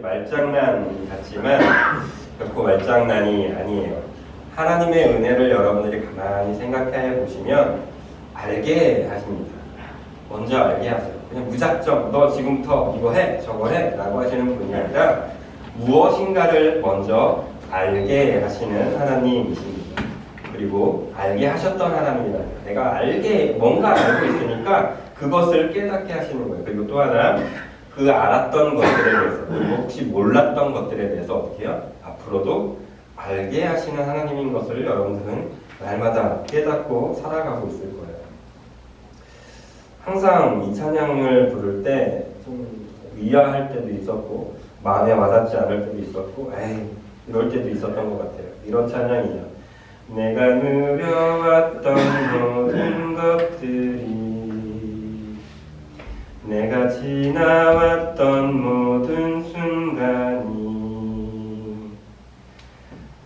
말장난 같지만 결코 말장난이 아니에요. 하나님의 은혜를 여러분들이 가만히 생각해 보시면 알게 하십니다. 먼저 알게 하세요. 그냥 무작정 너 지금부터 이거 해 저거 해 라고 하시는 분이 아니라 무엇인가를 먼저 알게 하시는 하나님이십니다. 그리고 알게 하셨던 하나님이다. 내가 알게 뭔가 알고 있으니까 그것을 깨닫게 하시는 거예요. 그리고 또 하나 그 알았던 것들에 대해서 그리고 혹시 몰랐던 것들에 대해서 어떻게 해요? 앞으로도 알게 하시는 하나님인 것을 여러분들은 날마다 깨닫고 살아가고 있을 거예요. 항상 이 찬양을 부를 때 좀 의아할 때도 있었고 마음에 와닿지 않을 때도 있었고 에이 이럴 때도 있었던 것 같아요. 이런 찬양이에요. 내가 누려왔던 모든 것들이 내가 지나왔던 모든 순간이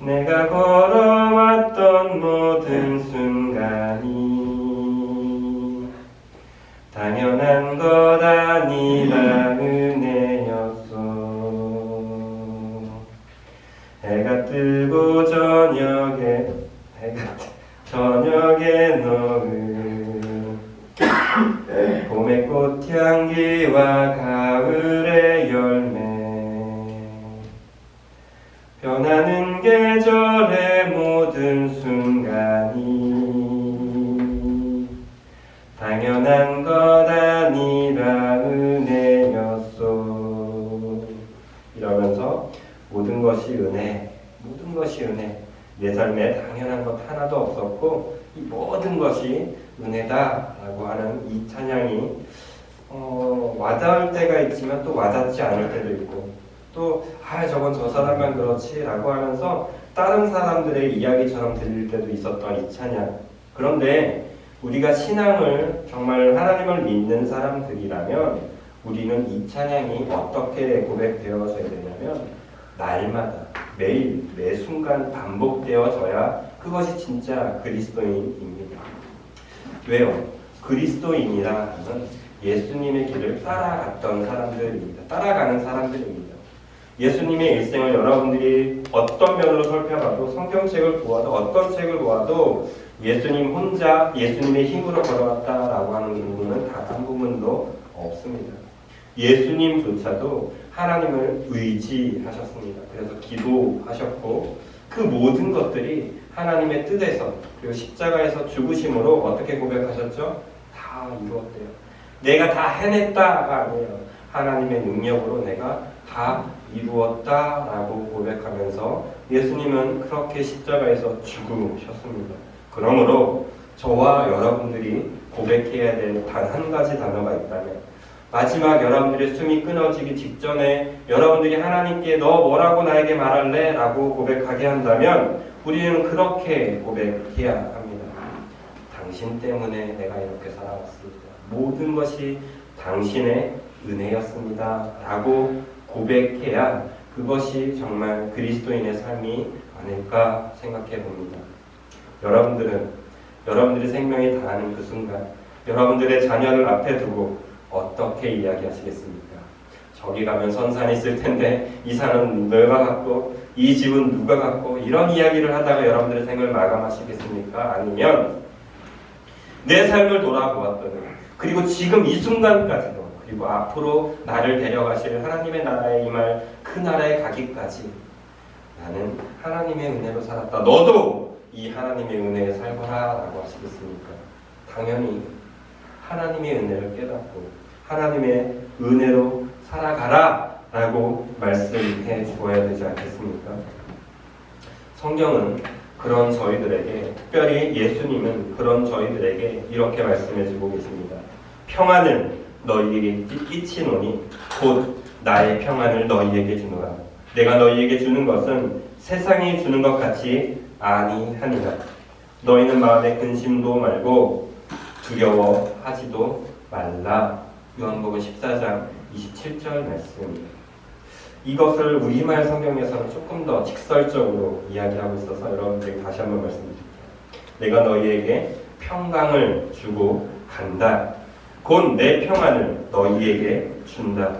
내가 걸어왔던 모든 순간이 당연한 것 아니라 은혜였소. 해가 뜨고 저녁에 놓은 봄의 꽃향기와 가을의 열매 변하는 계절의 모든 순간이 당연한 것 아니라 은혜였소. 이러면서 모든 것이 은혜, 모든 것이 은혜. 내 삶에 당연한 것 하나도 없었고 이 모든 것이 은혜다라고 하는 이 찬양이 와닿을 때가 있지만 또 와닿지 않을 때도 있고 또 저건 저 사람만 그렇지라고 하면서 다른 사람들의 이야기처럼 들릴 때도 있었던 이 찬양. 그런데 우리가 신앙을 정말 하나님을 믿는 사람들이라면 우리는 이 찬양이 어떻게 고백되어져야 되냐면 날마다 매일 매 순간 반복되어져야 그것이 진짜 그리스도인입니다. 왜요? 그리스도인이라는 예수님의 길을 따라갔던 사람들입니다. 따라가는 사람들입니다. 예수님의 일생을 여러분들이 어떤 면으로 살펴봐도 성경책을 보아도 어떤 책을 보아도 예수님 혼자 예수님의 힘으로 걸어왔다라고 하는 부분은 단 한 부분도 없습니다. 예수님조차도 하나님을 의지하셨습니다. 그래서 기도하셨고 그 모든 것들이 하나님의 뜻에서 그리고 십자가에서 죽으심으로 어떻게 고백하셨죠? 다 이루었대요. 내가 다 해냈다가 아니에요. 하나님의 능력으로 내가 다 이루었다라고 고백하면서 예수님은 그렇게 십자가에서 죽으셨습니다. 그러므로 저와 여러분들이 고백해야 될 단 한 가지 단어가 있다면 마지막 여러분들의 숨이 끊어지기 직전에 여러분들이 하나님께 너 뭐라고 나에게 말할래? 라고 고백하게 한다면 우리는 그렇게 고백해야 합니다. 당신 때문에 내가 이렇게 살아왔습니다. 모든 것이 당신의 은혜였습니다. 라고 고백해야 그것이 정말 그리스도인의 삶이 아닐까 생각해 봅니다. 여러분들의 생명이 다하는 그 순간 여러분들의 자녀를 앞에 두고 어떻게 이야기하시겠습니까? 저기 가면 선산이 있을 텐데 이 산은 누가 갖고 이 집은 누가 갖고 이런 이야기를 하다가 여러분들의 생을 마감하시겠습니까? 아니면 내 삶을 돌아보았더니 그리고 지금 이 순간까지도 그리고 앞으로 나를 데려가실 하나님의 나라에 임할 그 나라에 가기까지 나는 하나님의 은혜로 살았다. 너도 이 하나님의 은혜에 살거라 라고 하시겠습니까? 당연히 하나님의 은혜를 깨닫고 하나님의 은혜로 살아가라 라고 말씀해 주어야 되지 않겠습니까? 성경은 그런 저희들에게, 특별히 예수님은 그런 저희들에게 이렇게 말씀해 주고 계십니다. 평안을 너희에게 끼치노니 곧 나의 평안을 너희에게 주노라. 내가 너희에게 주는 것은 세상이 주는 것 같이 아니하니라. 너희는 마음에 근심도 말고 두려워하지도 말라. 요한복음 14장 27절 말씀입니다. 이것을 우리말 성경에서는 조금 더 직설적으로 이야기하고 있어서 여러분들에게 다시 한번 말씀드릴게요. 내가 너희에게 평강을 주고 간다. 곧 내 평안을 너희에게 준다.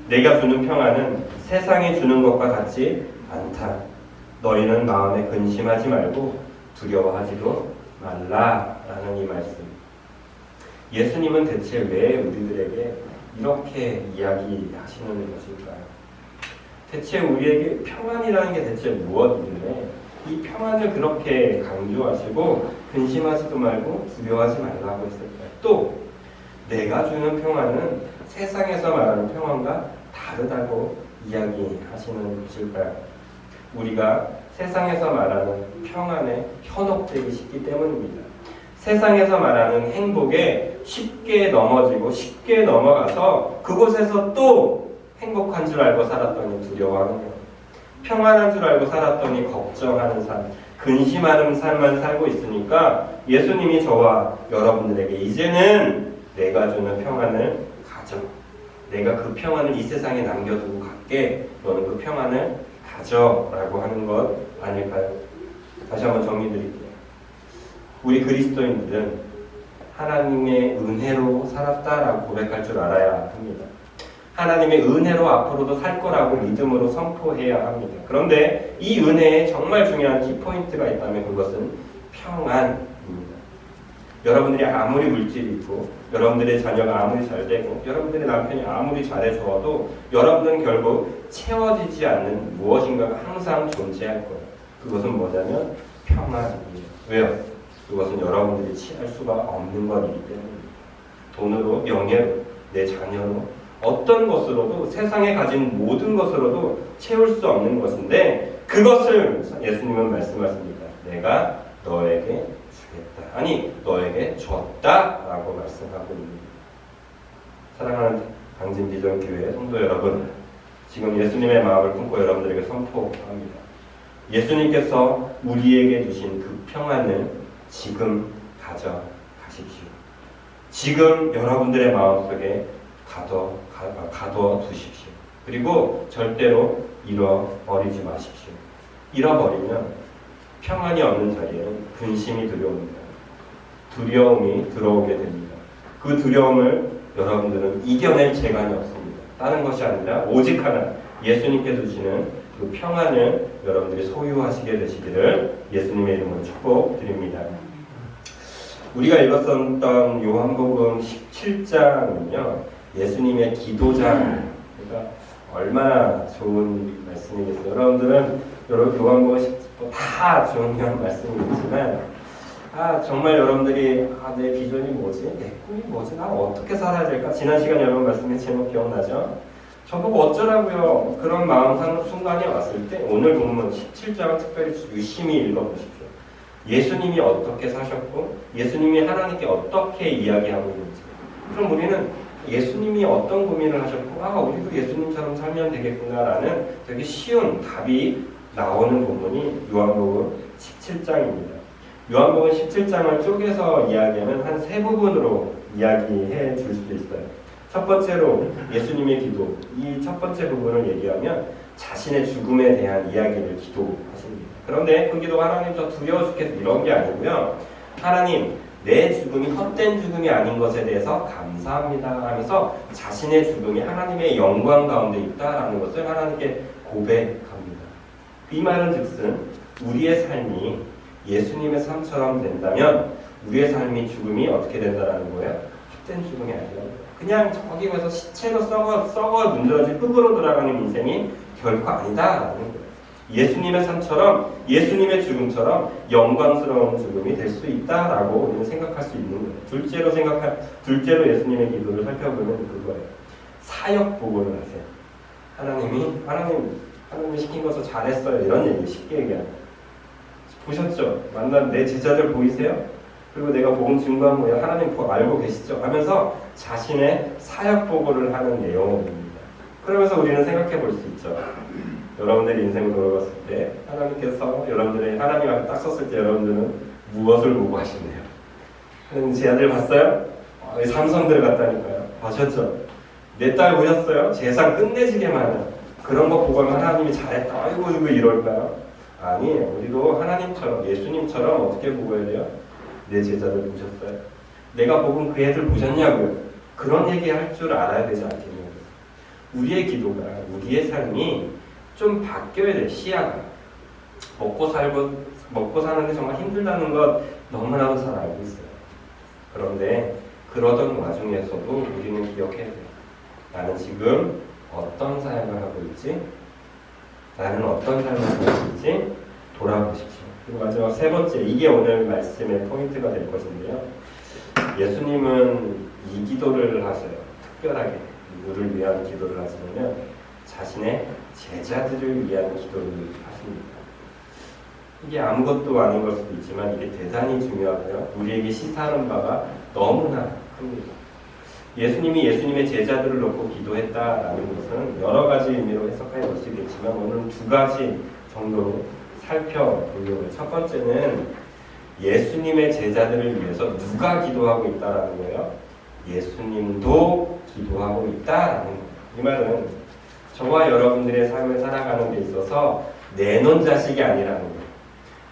내가 주는 평안은 세상이 주는 것과 같지 않다. 너희는 마음에 근심하지 말고 두려워하지도 말라라는 이 말씀. 예수님은 대체 왜 우리들에게 이렇게 이야기하시는 것일까요? 대체 우리에게 평안이라는 게 대체 무엇인데 이 평안을 그렇게 강조하시고 근심하지도 말고 두려워하지 말라고 했을까요? 또 내가 주는 평안은 세상에서 말하는 평안과 다르다고 이야기하시는 것일까요? 우리가 세상에서 말하는 평안에 현혹되기 쉽기 때문입니다. 세상에서 말하는 행복에 쉽게 넘어지고 쉽게 넘어가서 그곳에서 또 행복한 줄 알고 살았더니 두려워하는 것, 평안한 줄 알고 살았더니 걱정하는 삶, 근심하는 삶만 살고 있으니까 예수님이 저와 여러분들에게 이제는 내가 주는 평안을 가져, 내가 그 평안을 이 세상에 남겨두고 갈게, 너는 그 평안을 가져라고 하는 것 아닐까요? 다시 한번 정리드릴게요. 우리 그리스도인들은 하나님의 은혜로 살았다라고 고백할 줄 알아야 합니다. 하나님의 은혜로 앞으로도 살 거라고 믿음으로 선포해야 합니다. 그런데 이 은혜에 정말 중요한 키포인트가 있다면 그것은 평안입니다. 여러분들이 아무리 물질이 있고 여러분들의 자녀가 아무리 잘 되고 여러분들의 남편이 아무리 잘해주어도 여러분들은 결국 채워지지 않는 무엇인가가 항상 존재할 거예요. 그것은 뭐냐면 평안입니다. 왜요? 그것은 여러분들이 취할 수가 없는 것이기 때문입니다. 돈으로, 명예로, 내 자녀로, 어떤 것으로도, 세상에 가진 모든 것으로도 채울 수 없는 것인데 그것을 예수님은 말씀하십니다. 내가 너에게 주겠다. 아니, 너에게 줬다라고 말씀하고 있습니다. 사랑하는 강진비전교회 성도 여러분, 지금 예수님의 마음을 품고 여러분들에게 선포합니다. 예수님께서 우리에게 주신 그 평안을 지금 가져가십시오. 지금 여러분들의 마음속에 가둬 두십시오. 그리고 절대로 잃어버리지 마십시오. 잃어버리면 평안이 없는 자리에는 근심이 들어옵니다. 두려움이 들어오게 됩니다. 그 두려움을 여러분들은 이겨낼 재간이 없습니다. 다른 것이 아니라 오직 하나, 예수님께 주시는 그 평안을 여러분들이 소유하시게 되시기를 예수님의 이름으로 축복드립니다. 우리가 읽었던 요한복음 17장은요, 예수님의 기도장, 그러니까 얼마나 좋은 말씀이겠어요. 여러분들은 요한복음 17장 다 좋은 말씀이지만 정말 여러분들이 내 비전이 뭐지? 내 꿈이 뭐지? 나 어떻게 살아야 될까? 지난 시간 여러분 말씀의 제목 기억나죠? 저보고 어쩌라고요? 그런 마음 상한 순간이 왔을 때 오늘 본문 17장을 특별히 유심히 읽어보십시오. 예수님이 어떻게 사셨고 예수님이 하나님께 어떻게 이야기하고 있는지. 그럼 우리는 예수님이 어떤 고민을 하셨고 우리도 예수님처럼 살면 되겠구나라는 되게 쉬운 답이 나오는 부분이 요한복음 17장입니다. 요한복음 17장을 쪼개서 이야기하면 한 세 부분으로 이야기해 줄 수 있어요. 첫 번째로 예수님의 기도, 이 첫 번째 부분을 얘기하면 자신의 죽음에 대한 이야기를 기도하십니다. 그런데 그 기도가 하나님 저 두려워 죽겠어 이런 게 아니고요. 하나님 내 죽음이 헛된 죽음이 아닌 것에 대해서 감사합니다 하면서 자신의 죽음이 하나님의 영광 가운데 있다라는 것을 하나님께 고백합니다. 이 말은 즉슨 우리의 삶이 예수님의 삶처럼 된다면 우리의 삶이 죽음이 어떻게 된다라는 거예요? 헛된 죽음이 아니라 그냥 저기 가서 시체로 썩어 문드러진 흙으로 돌아가는 인생이 결코 아니다라는 거예요. 예수님의 삶처럼 예수님의 죽음처럼 영광스러운 죽음이 될 수 있다라고 우리는 생각할 수 있는 거예요. 둘째로 예수님의 기도를 살펴보면 그거예요. 사역 보고를 하세요. 하나님이 시킨 것을 잘했어요. 이런 얘기 쉽게 얘기하는 보셨죠? 만난 내 제자들 보이세요? 그리고 내가 복음 증거한 거예요. 하나님 알고 계시죠? 하면서 자신의 사역 보고를 하는 내용입니다. 그러면서 우리는 생각해 볼 수 있죠. 여러분들의 인생을 돌아봤을 때 하나님께서 하나님 앞에 딱 섰을 때 여러분들은 무엇을 보고 하시나요? 하나님 제 아들 봤어요? 삼성 들어갔다니까요. 보셨죠? 내 딸 보셨어요? 재산 끝내주게 많은 그런 거 보고 하면 하나님이 잘했다. 아이고 이럴까요? 아니, 우리도 하나님처럼 예수님처럼 어떻게 보고야 돼요? 내 제자들 보셨어요? 내가 복음 그 애들 보셨냐고요? 그런 얘기 할 줄 알아야 되지 않겠냐고요. 우리의 기도가, 우리의 삶이 좀 바뀌어야 돼. 시야가. 먹고 사는데 정말 힘들다는 것 너무나도 잘 알고 있어요. 그런데 그러던 와중에서도 우리는 기억해야 돼요. 나는 지금 어떤 삶을 하고 있지? 나는 어떤 삶을 하고 있지? 돌아보십시오. 그리고 마지막 세 번째, 이게 오늘 말씀의 포인트가 될 것인데요. 예수님은 이 기도를 하세요. 특별하게 누구를 위한 기도를 하시냐면 자신의 제자들을 위한 기도를 하십니다. 이게 아무것도 아닌 걸 수도 있지만 이게 대단히 중요하고요. 우리에게 시사하는 바가 너무나 큽니다. 예수님이 예수님의 제자들을 놓고 기도했다라는 것은 여러 가지 의미로 해석해 볼 수 있겠지만 오늘은 두 가지 정도로 살펴보려고요. 첫 번째는 예수님의 제자들을 위해서 누가 기도하고 있다라는 거예요. 예수님도 기도하고 있다라는 거예요. 이 말은 저와 여러분들의 삶을 살아가는 데 있어서 내놓은 자식이 아니라는 거예요.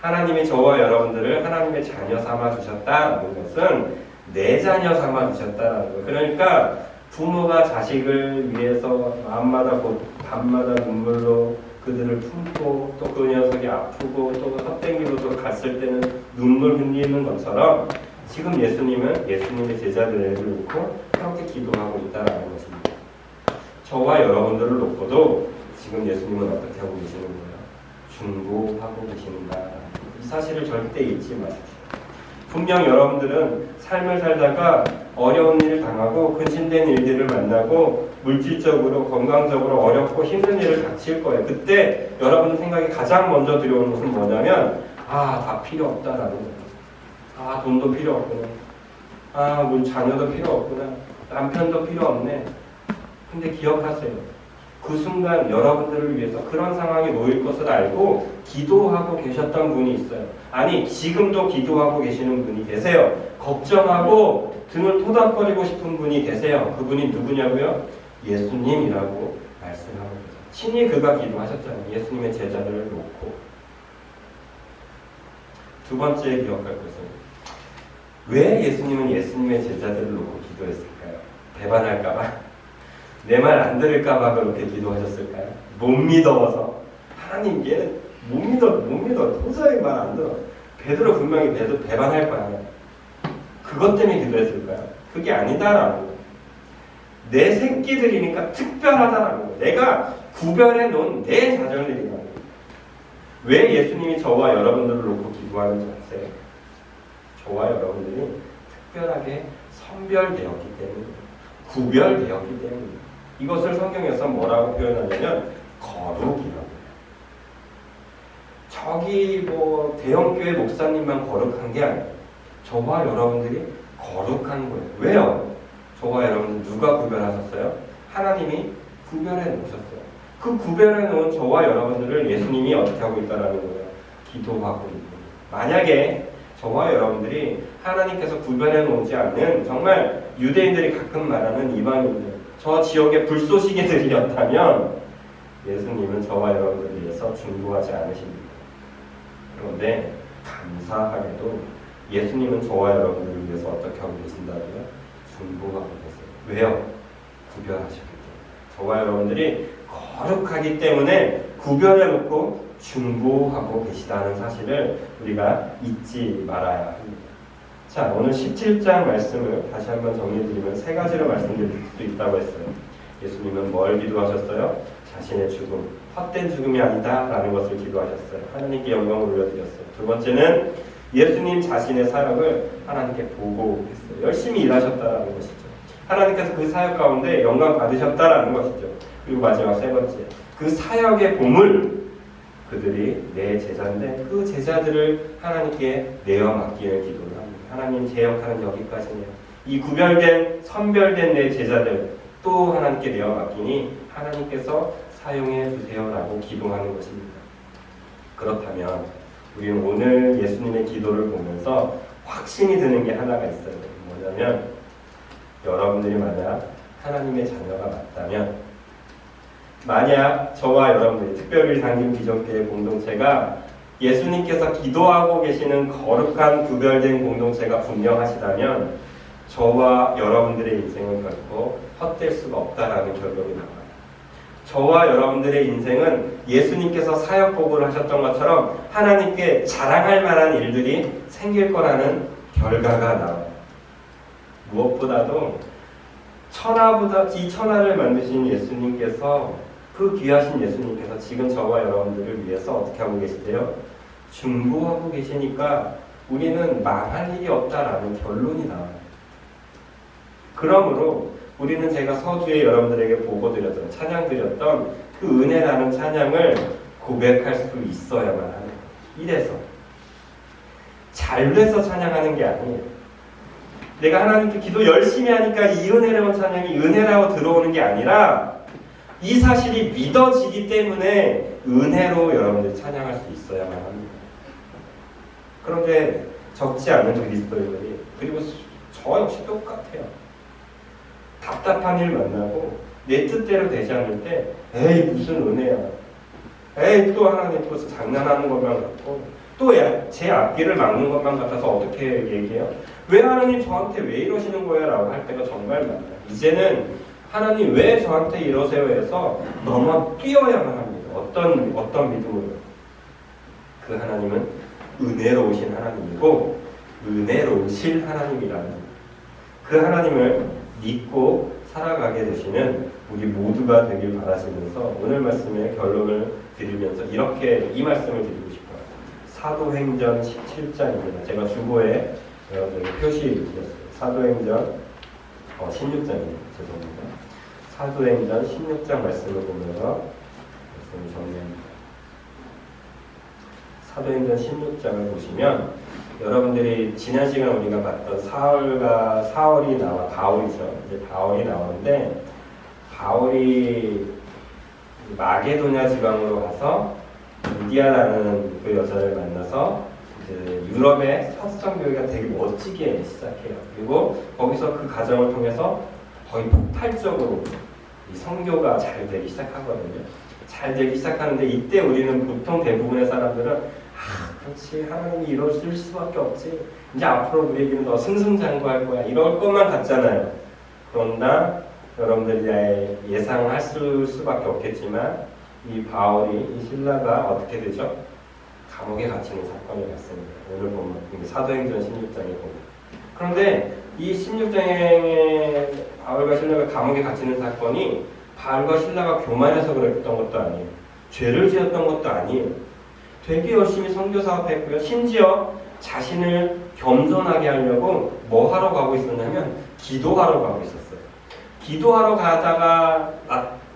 하나님이 저와 여러분들을 하나님의 자녀 삼아 주셨다는 것은 내 자녀 삼아 주셨다는 거예요. 그러니까 부모가 자식을 위해서 마음마다 밤마다 눈물로 그들을 품고 또 그 녀석이 아프고 또 헛땡기로 또 갔을 때는 눈물 흘리는 것처럼 지금 예수님은 예수님의 제자들을 놓고 그렇게 기도하고 있다는 것입니다. 저와 여러분들을 놓고도 지금 예수님은 어떻게 하고 계시는 거예요? 중보하고 계신다. 이 사실을 절대 잊지 마십시오. 분명 여러분들은 삶을 살다가 어려운 일을 당하고 근심된 일들을 만나고 물질적으로 건강적으로 어렵고 힘든 일을 닥칠 거예요. 그때 여러분 생각이 가장 먼저 들어오는 것은 뭐냐면 다 필요 없다라는 거예요. 돈도 필요 없구나. 뭐 자녀도 필요 없구나. 남편도 필요 없네. 근데 기억하세요. 그 순간 여러분들을 위해서 그런 상황에 놓일 것을 알고 기도하고 계셨던 분이 있어요. 아니 지금도 기도하고 계시는 분이 계세요. 걱정하고 등을 토닥거리고 싶은 분이 계세요. 그분이 누구냐고요? 예수님이라고 말씀하고 계세요. 친히 그가 기도하셨잖아요. 예수님의 제자들을 놓고. 두 번째 기억할 것은 왜 예수님은 예수님의 제자들을 놓고 기도했을까요? 배반할까봐? 내 말 안 들을까봐 그렇게 기도하셨을까요? 못 믿어서. 하나님 얘는 못 믿어. 도저히 말 안 들어. 베드로 분명히 배반할 거야. 그것 때문에 기도했을까요? 그게 아니다라는 거예요. 내 새끼들이니까 특별하다라는 거예요. 내가 구별해 놓은 내 자녀들이라는 거예요. 왜 예수님이 저와 여러분들을 놓고 기도하는지 아세요? 저와 여러분들이 특별하게 선별되었기 때문에, 구별되었기 때문에. 이것을 성경에서 뭐라고 표현하냐면 거룩이라고. 저기 뭐 대형교회 목사님만 거룩한 게 아니에요. 저와 여러분들이 거룩한 거예요. 왜요? 저와 여러분들 누가 구별하셨어요? 하나님이 구별해 놓으셨어요. 그 구별해 놓은 저와 여러분들을 예수님이 어떻게 하고 있다는 거예요? 기도하고 있는 거예요. 만약에 저와 여러분들이 하나님께서 구별해 놓지 않는 정말 유대인들이 가끔 말하는 이방인들, 저 지역의 불쏘시개들이었다면 예수님은 저와 여러분들을 위해서 중보하지 않으십니다. 그런데 감사하게도 예수님은 저와 여러분들을 위해서 어떻게 하고 계신다고요? 중보하고 계세요. 왜요? 구별하셨기 때문에. 저와 여러분들이 거룩하기 때문에 구별해놓고 중보하고 계시다는 사실을 우리가 잊지 말아야 합니다. 자, 오늘 17장 말씀을 다시 한번 정리해드리면 세 가지로 말씀드릴 수 있다고 했어요. 예수님은 뭘 기도하셨어요? 자신의 죽음, 헛된 죽음이 아니다 라는 것을 기도하셨어요. 하나님께 영광을 올려드렸어요. 두 번째는 예수님 자신의 사역을 하나님께 보고했어요. 열심히 일하셨다라는 것이죠. 하나님께서 그 사역 가운데 영광 받으셨다라는 것이죠. 그리고 마지막 세 번째, 그 사역의 보물, 그들이 내 제자인데 그 제자들을 하나님께 내어 맡기는 기도를 합니다. 하나님, 제 역할은 여기까지네요. 이 구별된, 선별된 내 제자들 또 하나님께 내어 맡기니 하나님께서 사용해 주세요라고 기도하는 것입니다. 그렇다면 우리는 오늘 예수님의 기도를 보면서 확신이 드는 게 하나가 있어요. 뭐냐면 여러분들이 만약 하나님의 자녀가 맞다면, 만약 저와 여러분들이 특별히 당긴 비전교회 공동체가 예수님께서 기도하고 계시는 거룩한 구별된 공동체가 분명하시다면 저와 여러분들의 인생은 결코 헛될 수가 없다라는 결론이 나와요. 저와 여러분들의 인생은 예수님께서 사역보고를 하셨던 것처럼 하나님께 자랑할 만한 일들이 생길 거라는 결과가 나와요. 무엇보다도 이 천하를 만드신 예수님께서, 그 귀하신 예수님께서 지금 저와 여러분들을 위해서 어떻게 하고 계시대요? 중보하고 계시니까 우리는 망할 일이 없다라는 결론이 나와요. 그러므로 우리는 제가 서두에 여러분들에게 보고드렸던, 찬양드렸던 그 은혜라는 찬양을 고백할 수 있어야만 하는 거예요. 이래서 잘 돼서 찬양하는 게 아니에요. 내가 하나님께 기도 열심히 하니까 이 은혜라는 찬양이 은혜라고 들어오는 게 아니라 이 사실이 믿어지기 때문에 은혜로 여러분들이 찬양할 수 있어야만 합니다. 그런데 적지 않은 그리스도인들이, 그리고 저 역시 똑같아요. 답답한 일 만나고 내 뜻대로 되지 않을 때 에이 무슨 은혜야, 에이 또 하나님 또 장난하는 것만 같고 또 제 앞길을 막는 것만 같아서 어떻게 얘기해요? 왜 하나님 저한테 왜 이러시는 거예요? 라고 할 때가 정말 많아요. 이제는 하나님 왜 저한테 이러세요 해서 넘어 뛰어야만 합니다. 어떤 믿음으로? 그 하나님은 은혜로우신 하나님이고 은혜로우실 하나님이라는 그 하나님을 믿고 살아가게 되시는 우리 모두가 되길 바라시면서 오늘 말씀의 결론을 드리면서 이렇게 이 말씀을 드리고 싶어요. 사도행전 17장입니다. 제가 주보에 여러분들에게 표시해드렸어요. 사도행전 16장입니다. 죄송합니다. 사도행전 16장 말씀을 보면서 말씀을 정리합니다. 사도행전 16장을 보시면 여러분들이 지난 시간 우리가 봤던 바울이 이제 바울이 나오는데 바울이 마게도냐 지방으로 가서 리디아라는 그 여자를 만나서 유럽의 서성교회가 되게 멋지게 시작해요. 그리고 거기서 그 과정을 통해서 거의 폭발적으로 이 선교가 잘 되기 시작하거든요. 잘 되기 시작하는데 이때 우리는 보통 대부분의 사람들은 그렇지 하나님이 이러실 수밖에 없지, 이제 앞으로 우리에게는 더 승승장구할 거야, 이럴 것만 같잖아요. 그러나 여러분들이 예상할 수밖에 없겠지만 이 바울이, 이 신라가 어떻게 되죠? 감옥에 갇히는 사건이 났습니다. 오늘 보면 사도행전 16장에 보면. 그런데 이 16장에 바울과 신라가 감옥에 갇히는 사건이 바울과 신라가 교만해서 그랬던 것도 아니에요. 죄를 지었던 것도 아니에요. 되게 열심히 선교 사업했고요. 심지어 자신을 겸손하게 하려고 뭐 하러 가고 있었냐면 기도하러 가고 있었어요. 기도하러 가다가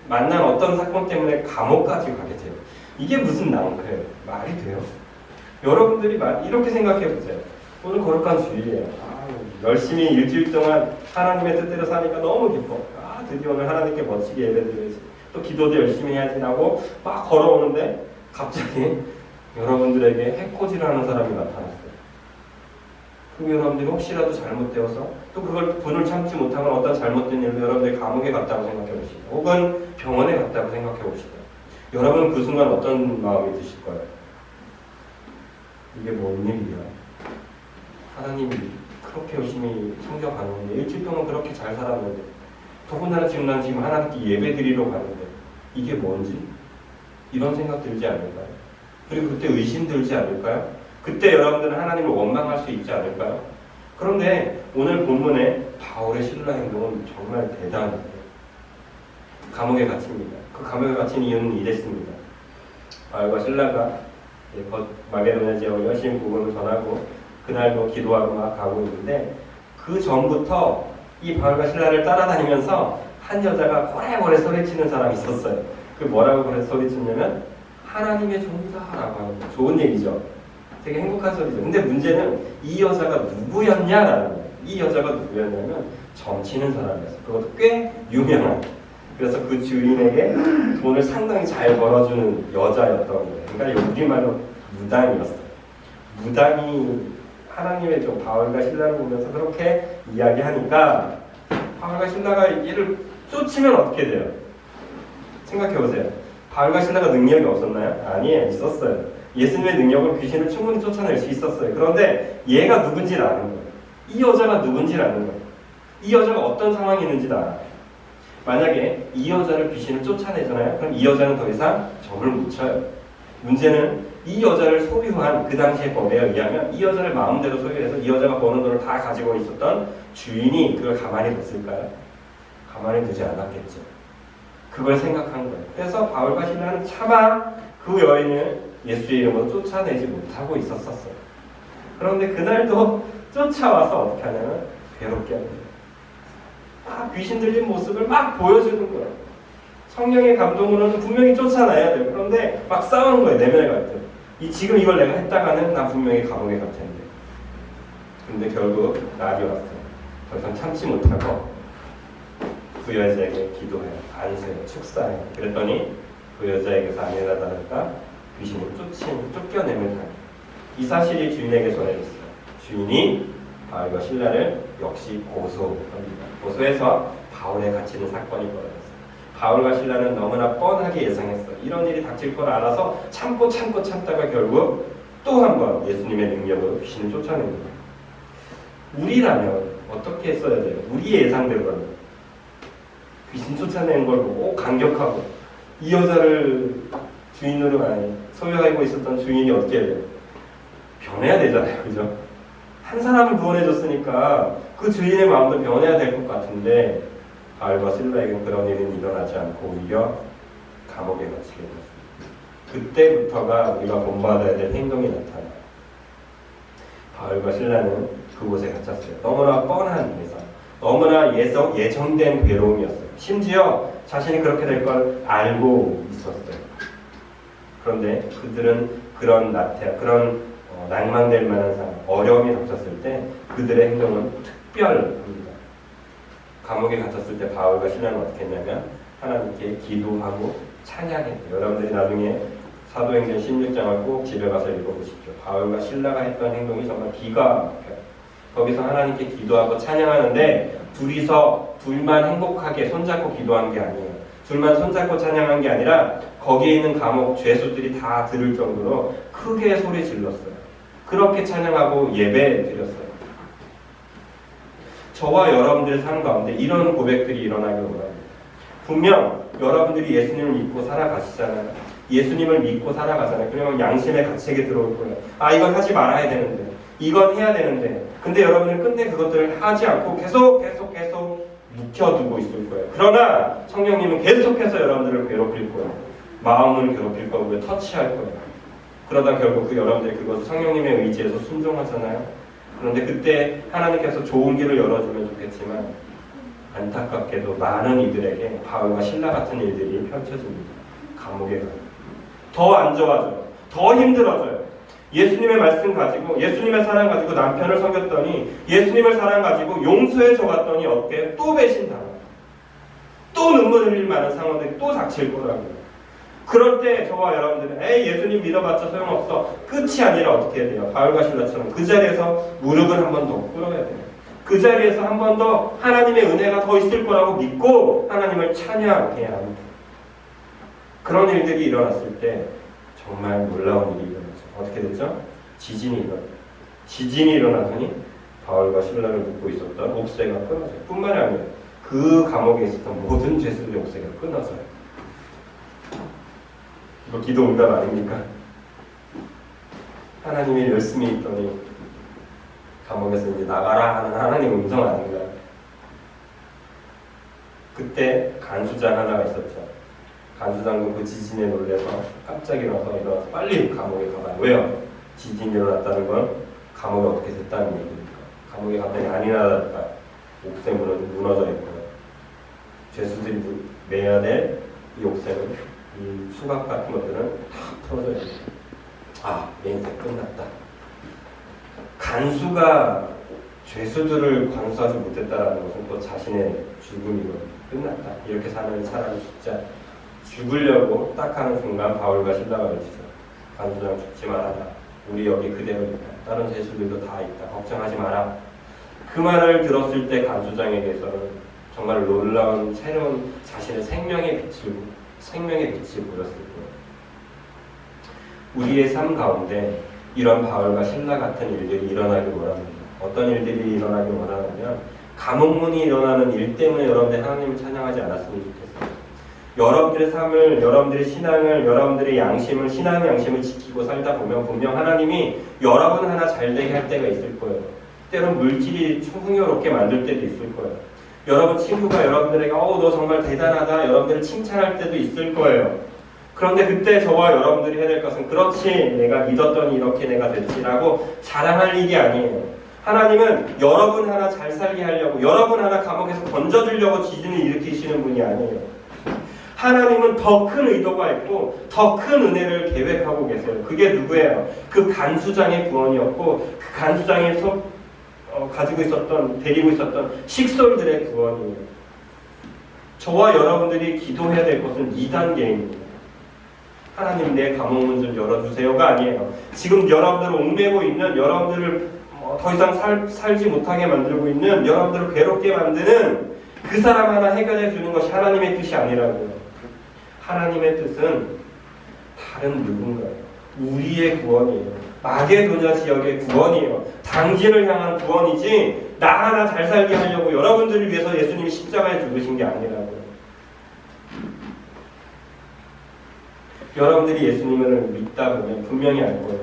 만난 어떤 사건 때문에 감옥까지 가게 돼요. 이게 무슨 낭패예요? 말이 돼요? 여러분들이 이렇게 생각해 보세요. 오늘 거룩한 주일이에요. 열심히 일주일 동안 하나님의 뜻대로 사니까 너무 기뻐. 드디어 오늘 하나님께 멋지게 예배드려야지. 또 기도도 열심히 해야지 하고 막 걸어오는데 갑자기 여러분들에게 해코지라는 사람이 나타났어요. 그럼 여러분들이 혹시라도 잘못되어서 또 그걸 분을 참지 못하면 어떤 잘못된 일로 여러분들이 감옥에 갔다고 생각해 보시다. 혹은 병원에 갔다고 생각해 봅시다. 여러분은 그 순간 어떤 마음이 드실 거예요? 이게 뭔 일이야? 하나님이 그렇게 열심히 섬겨가는데 일주일 동안 그렇게 잘 살았는데 더군다나 난 지금 하나님께 예배 드리러 가는데 이게 뭔지? 이런 생각 들지 않을까요? 그리고 그때 의심 들지 않을까요? 그때 여러분들은 하나님을 원망할 수 있지 않을까요? 그런데 오늘 본문에 바울의 신라 행동은 정말 대단해요. 감옥에 갇힙니다. 그 감옥에 갇힌 이유는 이랬습니다. 바울과 신라가 마게도냐 지역을 열심히 복음을 전하고 그날도 기도하러 막 가고 있는데 그 전부터 이 바울과 신라를 따라다니면서 한 여자가 고래고래 소리치는 사람이 있었어요. 그 뭐라고 그래서 소리치냐면 하나님의 종이다 라고 하는 거예요. 좋은 얘기죠. 되게 행복한 소리죠. 근데 문제는 이 여자가 누구였냐라는 거예요. 이 여자가 누구였냐면 점치는 사람이었어요. 그것도 꽤 유명한. 그래서 그 주인에게 돈을 상당히 잘 벌어주는 여자였던 거예요. 그러니까 우리말로 무당이었어요. 무당이 하나님의 종 바울과 신라를 보면서 그렇게 이야기하니까 바울과 신라가 얘를 쫓으면 어떻게 돼요? 생각해보세요. 바울과 신라가 능력이 없었나요? 아니에요. 있었어요. 예수님의 능력으로 귀신을 충분히 쫓아낼 수 있었어요. 그런데 얘가 누군지를 아는 거예요. 이 여자가 누군지를 아는 거예요. 이 여자가 어떤 상황이 있는지도 알아요. 만약에 이 여자를 귀신을 쫓아내잖아요. 그럼 이 여자는 더 이상 점을 못 쳐요. 문제는 이 여자를 소유한 그 당시의 법에 의하면 이 여자를 마음대로 소유해서 이 여자가 버는 돈을 다 가지고 있었던 주인이 그걸 가만히 뒀을까요? 가만히 두지 않았겠죠. 그걸 생각한 거예요. 그래서 바울과 실라는 차마 그 여인을 예수의 이름으로 쫓아내지 못하고 있었어요. 그런데 그날도 쫓아와서 어떻게 하냐면 괴롭게 합니다. 막 귀신 들린 모습을 막 보여주는 거예요. 성령의 감동으로는 분명히 쫓아내야 돼요. 그런데 막 싸우는 거예요. 내면에 갈 때. 지금 이걸 내가 했다가는 나 분명히 감옥에 갈 텐데. 근데 결국 날이 왔어요. 더 이상 참지 못하고 그 여자에게 기도해요. 안수해요. 축사해요. 그랬더니 그 여자에게서 아니라 다를까 귀신을 쫓겨내면 당해요. 이 사실이 주인에게 전해졌어요. 주인이 바울과 실라를 역시 고소합니다. 고소해서 바울에 갇히는 사건이 벌어졌어요. 바울과 실라는 너무나 뻔하게 예상했어요. 이런 일이 닥칠 걸 알아서 참다가 결국 또 한 번 예수님의 능력으로 귀신을 쫓아냅니다. 우리라면 어떻게 했어야 돼요? 우리의 예상대로라면 귀신 쫓아내는 걸 보고 감격하고 이 여자를 주인으로 소유하고 있었던 주인이 어떻게 해야 돼요? 변해야 되잖아요. 그죠? 한 사람을 구원해줬으니까 그 주인의 마음도 변해야 될 것 같은데 바울과 실라에게는 그런 일은 일어나지 않고 오히려 감옥에 갇히게 됐습니다. 그때부터가 우리가 본받아야 될 행동이 나타나요. 바울과 실라는 그곳에 갇혔어요. 너무나 뻔한 예상, 너무나 예정된 괴로움이었어요. 심지어 자신이 그렇게 될 걸 알고 있었어요. 그런데 그들은 그런 낭만될 만한 상황, 어려움이 닥쳤을 때 그들의 행동은 특별합니다. 감옥에 갇혔을 때 바울과 실라는 어떻게 했냐면 하나님께 기도하고 찬양했대요. 여러분들이 나중에 사도행전 16장을 꼭 집에 가서 읽어보십시오. 바울과 실라가 했던 행동이 정말 기가 막혀요. 거기서 하나님께 기도하고 찬양하는데 둘만 행복하게 손잡고 기도한 게 아니에요. 둘만 손잡고 찬양한 게 아니라 거기에 있는 감옥 죄수들이 다 들을 정도로 크게 소리 질렀어요. 그렇게 찬양하고 예배 드렸어요. 저와 여러분들 삶 가운데 이런 고백들이 일어나길 원합니다. 분명 여러분들이 예수님을 믿고 살아가시잖아요. 예수님을 믿고 살아가잖아요. 그러면 양심의 가책에 들어올 거예요. 이건 하지 말아야 되는데, 이건 해야 되는데, 근데 여러분은 끝내 그것들을 하지 않고 계속 묵혀두고 있을 거예요. 그러나 성령님은 계속해서 여러분들을 괴롭힐 거예요. 마음을 괴롭힐 거고요. 터치할 거예요. 그러다 결국 여러분들이 그것을 성령님의 의지에서 순종하잖아요. 그런데 그때 하나님께서 좋은 길을 열어주면 좋겠지만 안타깝게도 많은 이들에게 바울과 실라 같은 일들이 펼쳐집니다. 감옥에 가요. 더 안 좋아져요. 더 힘들어져요. 예수님의 말씀 가지고 예수님의 사랑 가지고 남편을 속였더니 예수님의 사랑 가지고 용서해 줘봤더니 어떻게 또 배신당하고 또 눈물 흘릴 만한 상황들이 또 닥칠 거라고요. 그럴 때 저와 여러분들은 예수님 믿어봤자 소용없어. 끝이 아니라 어떻게 해야 돼요? 바울과 실라처럼 그 자리에서 무릎을 한 번 더 꿇어야 돼요. 그 자리에서 한 번 더 하나님의 은혜가 더 있을 거라고 믿고 하나님을 찬양해야 합니다. 그런 일들이 일어났을 때 정말 놀라운 일이 일어나죠. 어떻게 됐죠? 지진이 일어나더니 바울과 실라를 묶고 있었던 옥새가 끊어져요. 뿐만 아니라 그 감옥에 있었던 모든 죄수들의 옥새가 끊어져요. 이거 기도 응답 아닙니까? 하나님이 열심히 있더니 감옥에서 이제 나가라 하는 하나님 음성 아닌가요? 그때 간수장 하나가 있었죠. 간수장도 그 지진에 놀래서 깜짝 일어나서 빨리 감옥에 가봐요. 왜요? 지진이 일어났다는 건 감옥에 어떻게 됐다는 얘기입니까? 감옥에 갔더니 아니나 다를까 옥새 무너져 있고요. 죄수들이 매야 될 이 옥새는 이 수갑 같은 것들은 다 풀어져 있어요. 내 인생 끝났다. 간수가 죄수들을 관수하지 못했다라는 것은 또 자신의 죽음이거든요. 끝났다. 이렇게 사는 사람이 죽으려고 딱 하는 순간 바울과 실라가 외치죠. 간수장 죽지 말아라. 우리 여기 그대로 있다. 다른 죄수들도 다 있다. 걱정하지 마라. 그 말을 들었을 때 간수장에게서는 정말 놀라운 새로운 자신의 생명의 빛이 보였을 거예요. 우리의 삶 가운데 이런 바울과 실라 같은 일들이 일어나길 원합니다. 어떤 일들이 일어나길 원하냐면 감옥문이 일어나는 일 때문에 여러분들이 하나님을 찬양하지 않았으면 좋겠어요. 여러분들의 삶을, 여러분들의 신앙을, 여러분들의 양심을, 신앙의 양심을 지키고 살다 보면 분명 하나님이 여러분 하나 잘되게 할 때가 있을 거예요. 때론 물질이 풍요롭게 만들 때도 있을 거예요. 여러분 친구가 여러분들에게 너 정말 대단하다, 여러분들을 칭찬할 때도 있을 거예요. 그런데 그때 저와 여러분들이 해야 될 것은 그렇지, 내가 믿었더니 이렇게 내가 됐지라고 자랑할 일이 아니에요. 하나님은 여러분 하나 잘 살게 하려고, 여러분 하나 감옥에서 던져주려고 지진을 일으키시는 분이 아니에요. 하나님은 더 큰 의도가 있고 더 큰 은혜를 계획하고 계세요. 그게 누구예요? 그 간수장의 구원이었고 그 간수장에서 데리고 있었던 식솔들의 구원이에요. 저와 여러분들이 기도해야 될 것은 2단계입니다. 하나님 내 감옥문 좀 열어주세요가 아니에요. 지금 여러분들을 옥매고 있는, 여러분들을 더 이상 살지 못하게 만들고 있는, 여러분들을 괴롭게 만드는 그 사람 하나 해결해 주는 것이 하나님의 뜻이 아니라고요. 하나님의 뜻은 다른 누군가예요. 우리의 구원이에요. 마게도냐 지역의 구원이에요. 당신을 향한 구원이지 나 하나 잘 살게 하려고 여러분들을 위해서 예수님이 십자가에 죽으신 게 아니라고요. 여러분들이 예수님을 믿다 보면 분명히 알 거예요.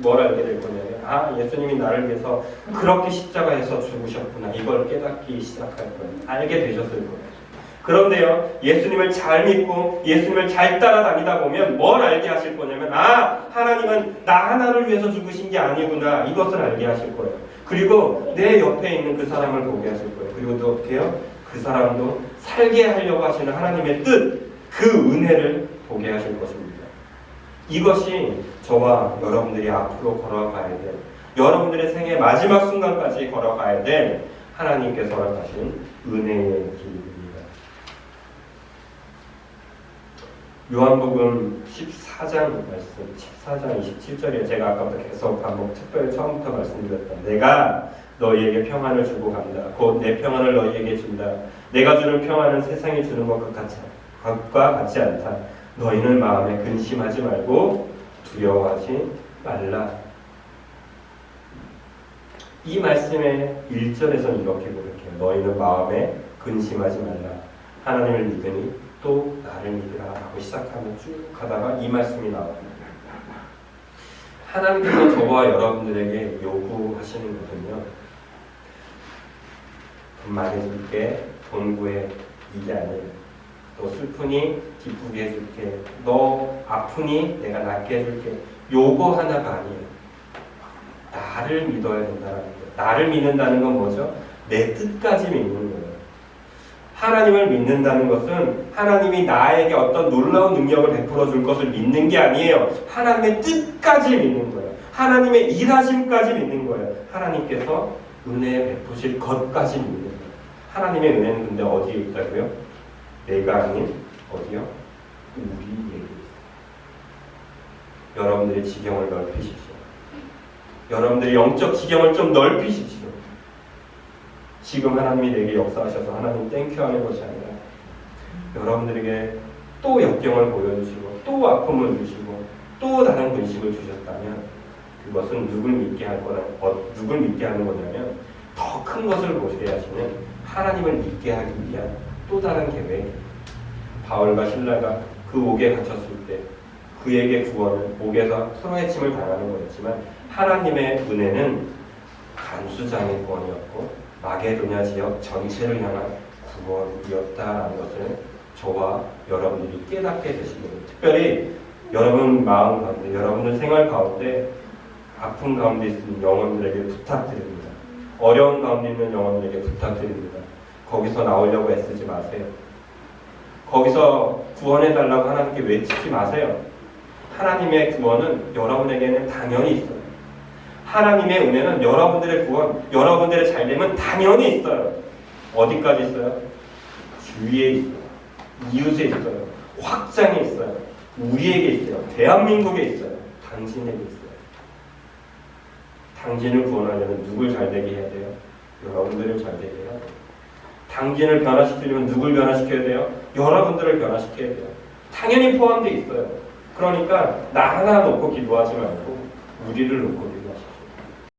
뭘 알게 될 거냐면 예수님이 나를 위해서 그렇게 십자가에서 죽으셨구나. 이걸 깨닫기 시작할 거예요. 알게 되셨을 거예요. 그런데요, 예수님을 잘 믿고 예수님을 잘 따라다니다 보면 뭘 알게 하실 거냐면 하나님은 나 하나를 위해서 죽으신 게 아니구나. 이것을 알게 하실 거예요. 그리고 내 옆에 있는 그 사람을 보게 하실 거예요. 그리고 또 어떻게 해요? 그 사람도 살게 하려고 하시는 하나님의 뜻, 그 은혜를 보게 하실 것입니다. 이것이 저와 여러분들이 앞으로 걸어가야 될, 여러분들의 생애 마지막 순간까지 걸어가야 될 하나님께서 허락하신 은혜의 길입니다. 요한복음 14장 말씀, 14장 27절에 제가 아까부터 계속 반복 특별히 처음부터 말씀드렸다. 내가 너희에게 평안을 주고 간다. 곧 내 평안을 너희에게 준다. 내가 주는 평안은 세상이 주는 것과 같지 않다. 너희는 마음에 근심하지 말고 두려워하지 말라. 이 말씀의 1절에서는 이렇게 고백해요. 너희는 마음에 근심하지 말라. 하나님을 믿으니 또 나를 믿으라 하고 시작하면 쭉 가다가 이 말씀이 나옵니다. 하나님께서 저와 여러분들에게 요구하시는 것은요, 돈 많이 줄게, 돈 구해, 이게 아니에요. 너 슬프니 기쁘게 해줄게, 너 아프니 내가 낫게 해줄게. 요거 하나가 아니에요. 나를 믿어야 된다는 거예요. 나를 믿는다는 건 뭐죠? 내 뜻까지 믿는 거예요. 하나님을 믿는다는 것은 하나님이 나에게 어떤 놀라운 능력을 베풀어 줄 것을 믿는 게 아니에요. 하나님의 뜻까지 믿는 거예요. 하나님의 일하심까지 믿는 거예요. 하나님께서 은혜 베푸실 것까지 믿는 거예요. 하나님의 은혜는 근데 어디에 있다고요? 내가 아닌 어디요? 우리에게 있어요. 여러분들의 지경을 넓히십시오. 여러분들의 영적 지경을 좀 넓히십시오. 지금 하나님이 내게 역사하셔서 하나님 땡큐 하는 것이 아니라 여러분들에게 또 역경을 보여주시고 또 아픔을 주시고 또 다른 근심을 주셨다면 그것은 누굴 믿게 하는 거냐면 더 큰 것을 보게 하시는 하나님을 믿게 하기 위한 또 다른 계획. 바울과 실라가 그 옥에 갇혔을 때 그에게 구원은 옥에서 소외침을 당하는 거였지만 하나님의 은혜는 간수장의 구원이었고 마게도냐 지역 전체를 향한 구원이었다라는 것을 저와 여러분들이 깨닫게 되시기를, 특별히 여러분 마음 가운데, 여러분들 생활 가운데 아픈 가운데 있는 영혼들에게 부탁드립니다. 어려운 가운데 있는 영혼들에게 부탁드립니다. 거기서 나오려고 애쓰지 마세요. 거기서 구원해달라고 하나님께 외치지 마세요. 하나님의 구원은 여러분에게는 당연히 있어요. 하나님의 은혜는 여러분들의 구원, 여러분들의 잘됨은 당연히 있어요. 어디까지 있어요? 주위에 있어요. 이웃에 있어요. 확장에 있어요. 우리에게 있어요. 대한민국에 있어요. 당신에게 있어요. 당신을 구원하려면 누굴 잘되게 해야 돼요? 여러분들을 잘되게 해야 돼요. 당신을 변화시키려면 누굴 변화시켜야 돼요? 여러분들을 변화시켜야 돼요. 당연히 포함되어 있어요. 그러니까 나 하나 놓고 기도하지 말고 우리를 놓고